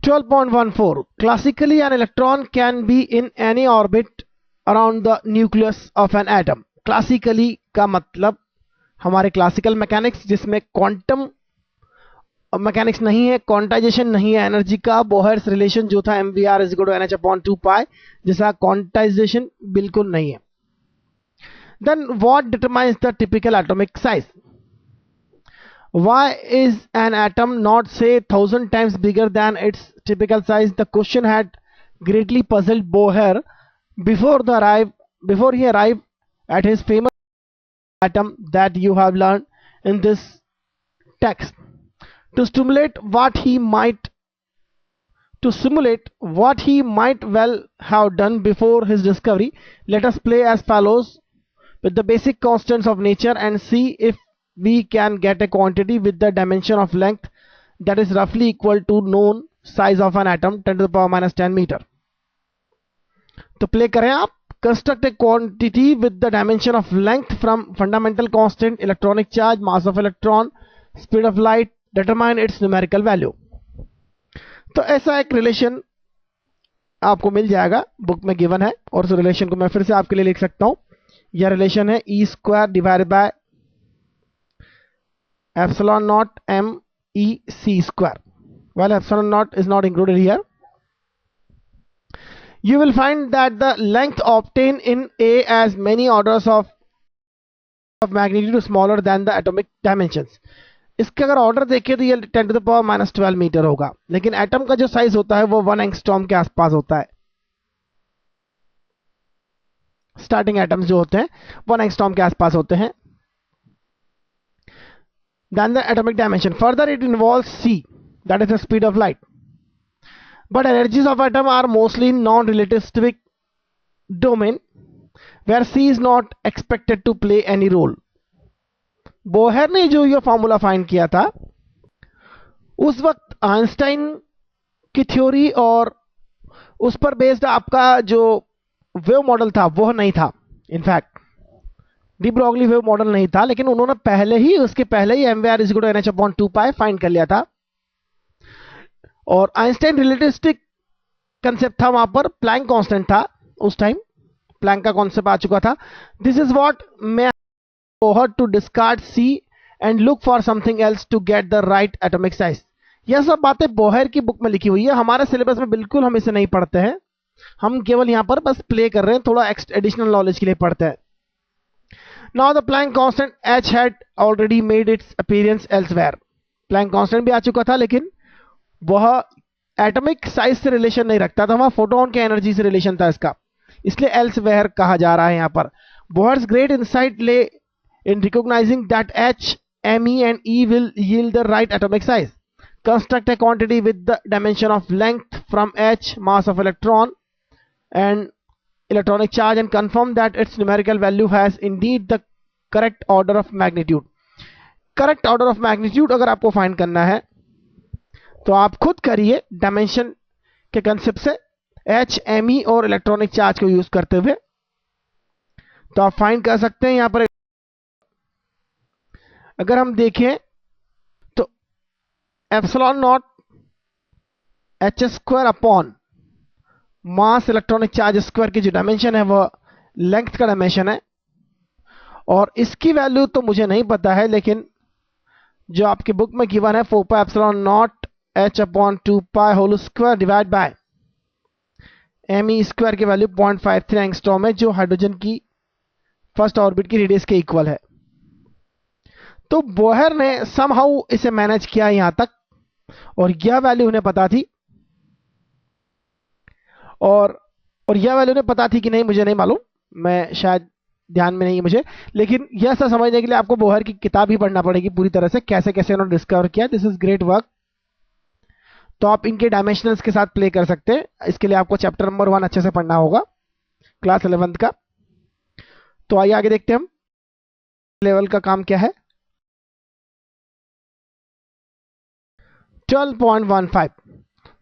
12.14 Classically an electron can be in any orbit around the nucleus of an atom. Classically का मतलब हमारे क्लासिकल मैकेनिक्स जिसमें क्वांटम मैकेनिक्स नहीं है, क्वांटाइजेशन नहीं है एनर्जी का, बोहर्स रिलेशन जो था mvr = nh/2π जैसा क्वांटाइजेशन बिल्कुल नहीं है. Then what determines the typical atomic size? Why is an atom not say 1000 times bigger than its typical size? The question had greatly puzzled Bohr before he arrived at his famous atom that you have learned in this text. To simulate what he might well have done before his discovery, let us play as follows with the basic constants of nature and see if we can get a quantity with the dimension of length that is roughly equal to known size of an atom 10⁻⁻10 meter. तो प्ले करें आप. Construct a quantity with the dimension of length from fundamental constant, electronic charge, mass of electron, speed of light, determine its numerical value. तो ऐसा एक रिलेशन आपको मिल जाएगा, बुक में गिवन है, और उस रिलेशन को मैं फिर से आपके लिए लिख सकता हूं. यह रिलेशन है E² divided by epsilon naught mec². While epsilon naught is not included here, you will find that the length obtained in A as many orders of magnitude smaller than the atomic dimensions. इसके अगर ऑर्डर देखें तो ये 10⁻⁻12 मीटर होगा, लेकिन एटम का जो साइज होता है वो 1 एंगस्ट्रॉम के आसपास होता है. स्टार्टिंग एटम्स जो होते हैं 1 एंगस्ट्रॉम के आसपास होते हैं. Than the atomic dimension. Further, it involves c, that is the speed of light. But energies of atom are mostly in non-relativistic domain, where c is not expected to play any role. Bohr ने जो ये फॉर्मूला फाइंड किया था उस वक्त आइंस्टाइन की थ्योरी और उस पर बेस्ड आपका जो वेव मॉडल था वो नहीं था. In fact de Broglie wave model नहीं था, लेकिन उन्होंने उसके पहले ही mvr = nh/2π फाइंड कर लिया था. और आइंस्टाइन रिलेटिविस्टिक कंसेप्ट था, वहां पर प्लैंक कांस्टेंट था, उस टाइम प्लैंक का कॉन्सेप्ट आ चुका था. This is what may Bohr to discard c and look for something else to get the right atomic size. यह सब बातें बोहर की बुक में लिखी हुई है, हमारे सिलेबस में बिल्कुल हम इसे नहीं पढ़ते हैं, हम केवल यहां पर बस प्ले कर रहे हैं, थोड़ा एडिशनल नॉलेज के लिए पढ़ते हैं. Now the Planck constant h had already made its appearance elsewhere. Planck constant भी आ चुका था, लेकिन वह एटॉमिक साइज से रिलेशन नहीं रखता था, वह फोटोन के एनर्जी से रिलेशन था इसका, इसलिए elsewhere कहा जा रहा है यहां पर. Bohr's great insight lay in recognizing that h, me and e will yield the right atomic size. Construct a quantity with the dimension of length from h, mass of electron and electronic charge, and confirm that its numerical value has indeed the correct order of magnitude. Correct order of magnitude अगर आपको फाइंड करना है तो आप खुद करिए डायमेंशन के कंसेप्ट से, एच, एम ई और इलेक्ट्रॉनिक चार्ज को यूज करते हुए। तो आप फाइंड कर सकते हैं यहां पर। अगर हम देखें तो epsilon not H square upon mass electronic charge square की जो डायमेंशन है वह लेंथ का डायमेंशन है, और इसकी वैल्यू तो मुझे नहीं पता है, लेकिन जो आपकी बुक में गिवन है 4 pi epsilon not H upon 2 pi whole square divide by M E square की वैल्यू 0.53 एंगस्ट्रॉम है, जो हाइड्रोजन की फर्स्ट ऑर्बिट की रेडियस के इक्वल है। तो बोहर ने समहाउ इसे मैनेज किया यहां तक, और यह वैल्यू उन्हें पता थी, और यह वैल्यू उन्हें पता थी कि नहीं मुझे नहीं मालूम, मैं शायद ध्यान में नहीं है मुझे, लेकिन यह सब समझने के लिए आपको बोहर की किताब ही पढ़ना पड़ेगी पूरी तरह से, कैसे कैसे उन्होंने डिस्कवर किया। This is great work. तो आप इनके डायमेंशनल्स के साथ प्ले कर सकते हैं। इसके लिए आपको चैप्टर नंबर 1 अच्छे से पढ़ना होगा, क्लास 11th का। तो आइए आगे देखते हैं हम लेवल का काम क्या है। 12.15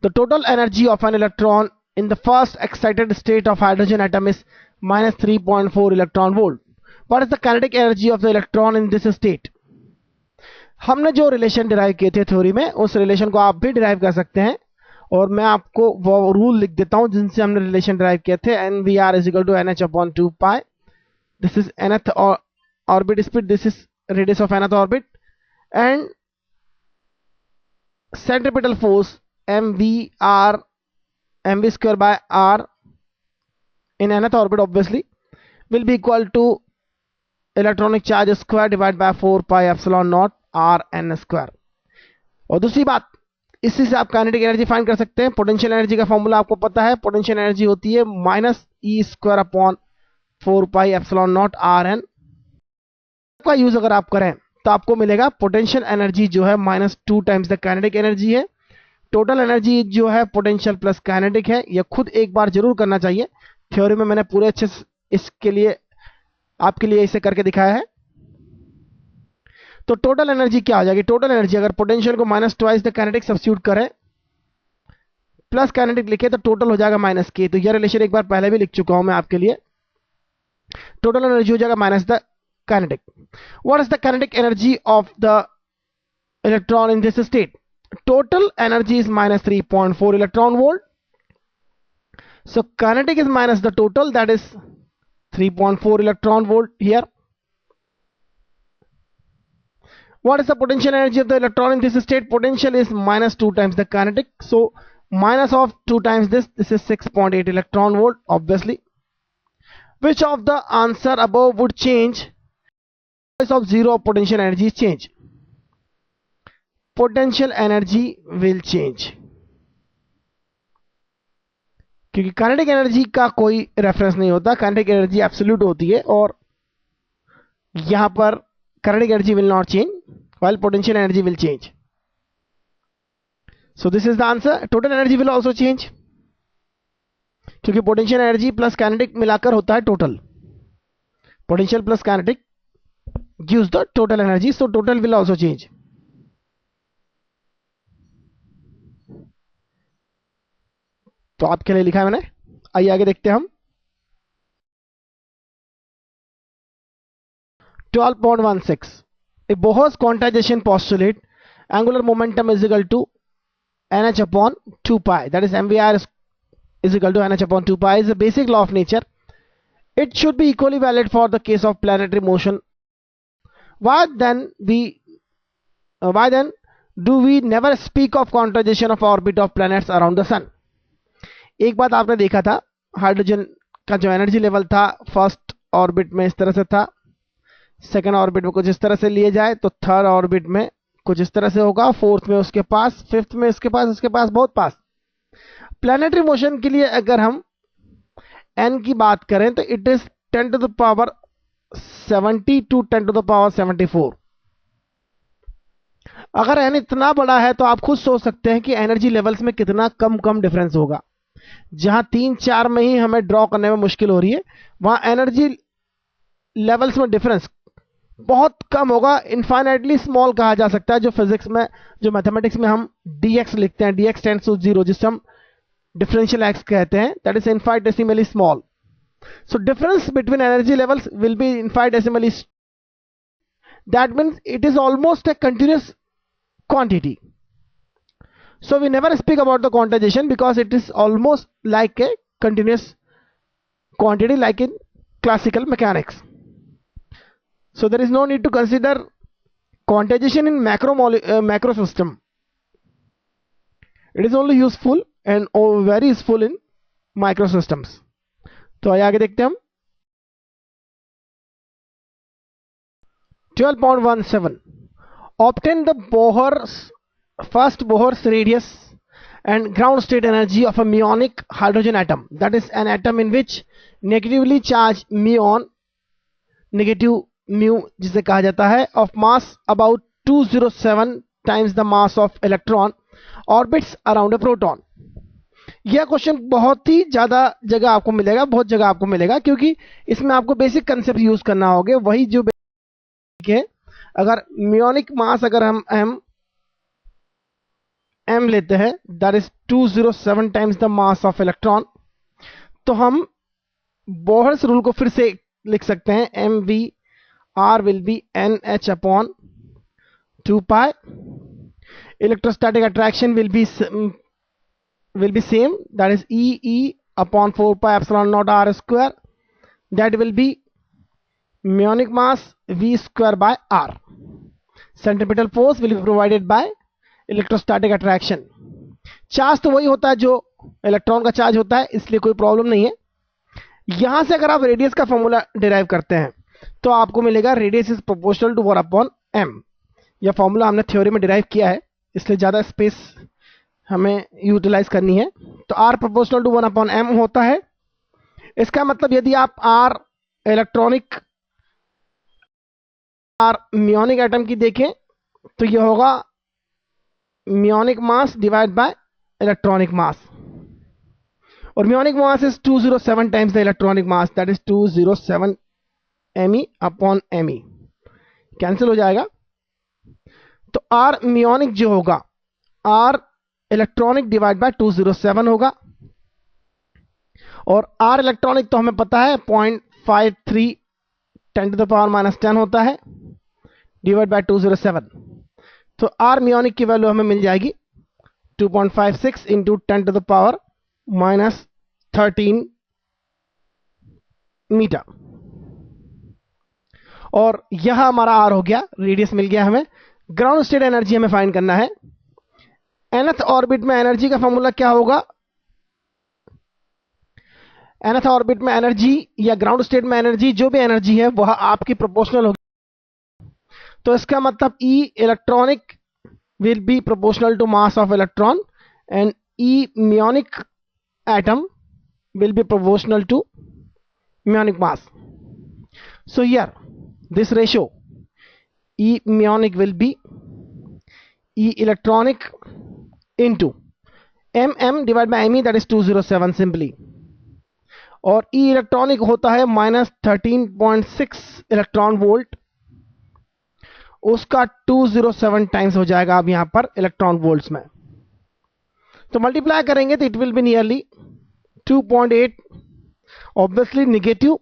The total energy of an electron in the first excited state of hydrogen atom is minus 3.4 electron volt. What is the kinetic energy of the electron in this state? हमने जो रिलेशन डिराइव किए थे थ्योरी में, उस रिलेशन को आप भी डिराइव कर सकते हैं, और मैं आपको वो रूल लिख देता हूं जिनसे हमने रिलेशन डिराइव किए थे। NVR is equal to NH upon 2 pi. This is nth orbit speed, this is radius of nth orbit, and centripetal force mv square by r in nth orbit obviously will be equal to electronic charge square divided by 4 pi epsilon naught r n square। और दूसरी बात, इसी से आप काइनेटिक एनर्जी फाइंड कर सकते हैं। पोटेंशियल एनर्जी का फॉर्मूला आपको पता है, पोटेंशियल एनर्जी होती है minus E square upon 4 pi epsilon not R N का यूज अगर आप करें तो आपको मिलेगा पोटेंशियल एनर्जी जो है -2 टाइम्स द काइनेटिक एनर्जी है। टोटल एनर्जी जो है पोटेंशियल प्लस काइनेटिक है। यह खुद एक बार जरूर करना चाहिए, थ्योरी में मैंने पूरे अच्छे इसके लिए आपके लिए इसे करके दिखाया है। तो टोटल एनर्जी क्या हो जाएगी? टोटल एनर्जी अगर पोटेंशियल को -2 द काइनेटिक सब्स्टिट्यूट करें, प्लस काइनेटिक लिखे तो टोटल हो जाएगा -k। तो यह रिलेशन एक बार पहले भी लिख चुका हूं मैं आपके लिए। टोटल एनर्जी हो जाएगा minus the kinetic. What is the kinetic energy of the electron in this state? Total energy is -3.4 electron volt. So kinetic is minus the total, that is 3.4 electron volt here. What is the potential energy of the electron in this state? Potential is -2 times the kinetic. So minus of 2 times this is 6.8 electron volt obviously. Which of the answer above would change of zero potential energy change? Potential energy will change, क्योंकि काइनेटिक एनर्जी का कोई रेफरेंस नहीं होता। काइनेटिक एनर्जी एब्सोल्यूट होती है, और यहां पर kinetic energy will not change while potential energy will change. So this is the answer. Total energy will also change, क्योंकि पोटेंशियल एनर्जी प्लस काइनेटिक मिलाकर होता है total. Potential plus kinetic gives the total energy, so total will also change. तो आपके लिए लिखा है मैंने। आइए आगे देखते हैं हम। 12.16 A Bohr's quantization postulate angular momentum is equal to nh upon 2 pi, that is mvr is equal to nh upon 2 pi is a basic law of nature. It should be equally valid for the case of planetary motion. Why then do we never speak of quantization of orbit of planets around the sun? एक बात आपने देखा था, हाइड्रोजन का जो एनर्जी लेवल था फर्स्ट ऑर्बिट में इस तरह से था, सेकंड ऑर्बिट में कुछ इस तरह से लिए जाए तो थर्ड ऑर्बिट में कुछ इस तरह से होगा, फोर्थ में उसके पास, फिफ्थ में उसके पास बहुत पास। प्लैनेटरी मोशन के लिए अगर हम n की बात करें तो it is 10 to the power 70 to 10 to the power 74। अगर n इतना बड़ा है तो आप खुद सोच सकते हैं कि एनर्जी लेवल्स में कितना कम डिफरेंस होगा। जहां 3-4 में ही हमें ड्रॉ करने में मुश्किल हो रही है, वहां एनर्जी लेवल्स में डिफरेंस बहुत कम होगा, इनफाइनाइटली स्मॉल कहा जा सकता है, जो फिजिक्स में, जो मैथमेटिक्स में हम dx लिखते हैं, dx टेंड्स टू 0, जिसे हम डिफरेंशियल x कहते हैं, that is infinitesimally small. So difference between energy levels will be infinitesimally. That means it is almost a continuous quantity. So we never speak about the quantization because it is almost like a continuous quantity, like in classical mechanics. So there is no need to consider quantization in macro system. It is only useful and very useful in micro systems. तो आगे देखते हैं हम 12.17. Obtain the first Bohr's radius and ground state energy of a muonic hydrogen atom, that is an atom in which negatively charged muon, negative mu जिसे कहा जाता है, of mass about 207 times the mass of electron orbits around a proton. यह क्वेश्चन बहुत ही ज्यादा जगह आपको मिलेगा, बहुत जगह आपको मिलेगा, क्योंकि इसमें आपको बेसिक कंसेप्ट यूज करना होगा, वही जो है. अगर म्योनिक मास अगर हम m लेते हैं, that is 207 times the mass of electron, तो हम बोहर्स रूल को फिर से लिख सकते हैं. mv r will be nh upon 2 pi. Electrostatic attraction will be same, that is E upon 4 pi epsilon naught r square, that will be muonic mass v square by r. Centripetal force will be provided by electrostatic attraction. Charge तो वही होता है जो इलेक्ट्रॉन का चार्ज होता है, इसलिए कोई प्रॉब्लम नहीं है. यहां से अगर आप रेडियस का फॉर्मूला डिराइव करते हैं तो आपको मिलेगा radius is proportional to 1 upon m. यह फॉर्मूला हमने थ्योरी में डिराइव किया है, इसलिए ज़्यादा स्पेस हमें यूटिलाइज करनी है. तो r proportional to 1 upon m होता है. इसका मतलब यदि आप r electronic, r muonic atom की देखें तो यह होगा muonic mass divide by electronic mass, और muonic mass is 207 times the electronic mass, that is 207 me upon me. Cancel हो जाएगा. तो r म्योनिक जो होगा, r इलेक्ट्रॉनिक डिवाइड बाय 207 होगा, और r इलेक्ट्रॉनिक तो हमें पता है 0.53 10 टू द पावर माइनस 10 होता है, डिवाइड बाय 207. तो r म्योनिक की वैल्यू हमें मिल जाएगी 2.56 into 10 to the power minus 13 metre. और यह हमारा r हो गया, रेडियस मिल गया हमें. ग्राउंड स्टेट एनर्जी हमें फाइंड करना है. nth ऑर्बिट में एनर्जी का फॉर्मूला क्या होगा? nth ऑर्बिट में एनर्जी या ग्राउंड स्टेट में एनर्जी, जो भी एनर्जी है वह आपकी प्रोपोर्शनल होगी. तो इसका मतलब E electronic will be proportional to mass of electron and E muonic atom will be proportional to muonic mass. So here this ratio E muonic will be E electronic into mm divided by me, that is 207 simply. और E इलेक्ट्रॉनिक होता है -13.6 इलेक्ट्रॉन वोल्ट, उसका 207 टाइम्स हो जाएगा अब यहां पर इलेक्ट्रॉन वोल्ट्स में. तो मल्टीप्लाई करेंगे तो it will be nearly 2.8, obviously negative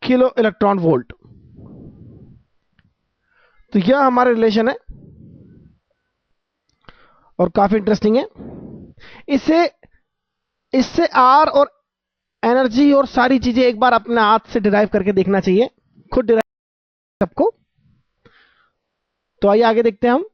kilo electron volt. तो यह हमारा रिलेशन है और काफी इंटरेस्टिंग है. इससे आर और एनर्जी और सारी चीजें एक बार अपने हाथ से डिराइव करके देखना चाहिए, खुद डिराइव सबको. तो आइए आगे देखते हैं हम.